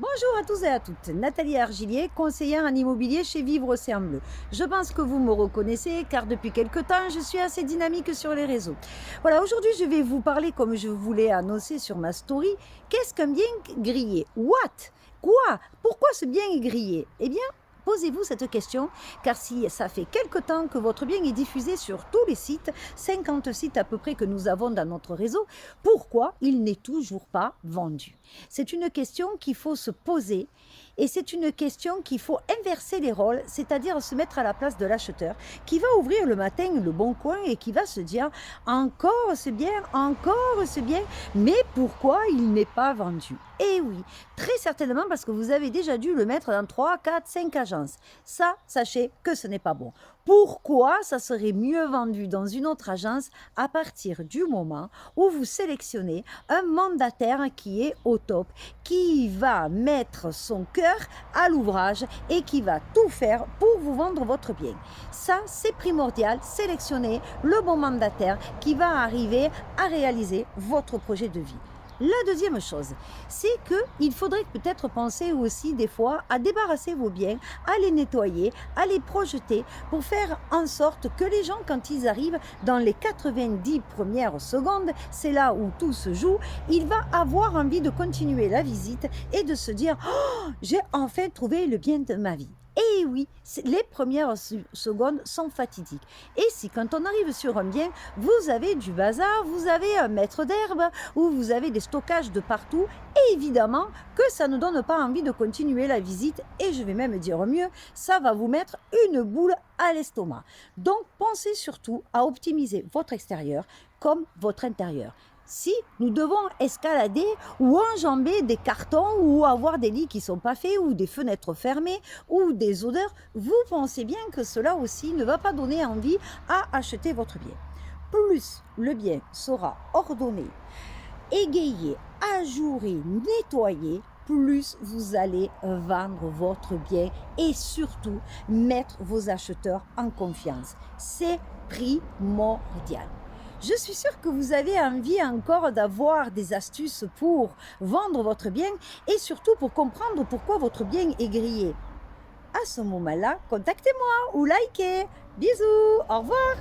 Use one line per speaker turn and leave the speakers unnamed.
Bonjour à tous et à toutes, Nathalie Argilier, conseillère en immobilier chez Vivre Océan Bleu. Je pense que vous me reconnaissez car depuis quelque temps je suis assez dynamique sur les réseaux. Voilà, aujourd'hui je vais vous parler comme je voulais annoncer sur ma story, qu'est-ce qu'un bien grillé? What? Quoi? Pourquoi ce bien est grillé? Eh bien, posez-vous cette question, car si ça fait quelque temps que votre bien est diffusé sur tous les sites, 50 sites à peu près que nous avons dans notre réseau, pourquoi il n'est toujours pas vendu? C'est une question qu'il faut se poser et c'est une question qu'il faut inverser les rôles, c'est-à-dire se mettre à la place de l'acheteur qui va ouvrir le matin le bon coin et qui va se dire encore ce bien, mais pourquoi il n'est pas vendu? Eh oui, très certainement parce que vous avez déjà dû le mettre dans 3, 4, 5 agences. Ça, sachez que ce n'est pas bon. Pourquoi ça serait mieux vendu dans une autre agence à partir du moment où vous sélectionnez un mandataire qui est au top, qui va mettre son cœur à l'ouvrage et qui va tout faire pour vous vendre votre bien. Ça, c'est primordial, sélectionner le bon mandataire qui va arriver à réaliser votre projet de vie. La deuxième chose, c'est qu'il faudrait peut-être penser aussi des fois à débarrasser vos biens, à les nettoyer, à les projeter pour faire en sorte que les gens, quand ils arrivent dans les 90 premières secondes, c'est là où tout se joue, il va avoir envie de continuer la visite et de se dire «Oh, j'ai enfin trouvé le bien de ma vie». Et oui, les premières secondes sont fatidiques. Et si quand on arrive sur un bien, vous avez du bazar, vous avez un mètre d'herbe, ou vous avez des stockages de partout, évidemment que ça ne donne pas envie de continuer la visite. Et je vais même dire mieux, ça va vous mettre une boule à l'estomac. Donc pensez surtout à optimiser votre extérieur comme votre intérieur. Si nous devons escalader ou enjamber des cartons ou avoir des lits qui ne sont pas faits ou des fenêtres fermées ou des odeurs, vous pensez bien que cela aussi ne va pas donner envie à acheter votre bien. Plus le bien sera ordonné, égayé, ajouré, nettoyé, plus vous allez vendre votre bien et surtout mettre vos acheteurs en confiance. C'est primordial. Je suis sûre que vous avez envie encore d'avoir des astuces pour vendre votre bien et surtout pour comprendre pourquoi votre bien est grillé. À ce moment-là, contactez-moi ou likez. Bisous, au revoir.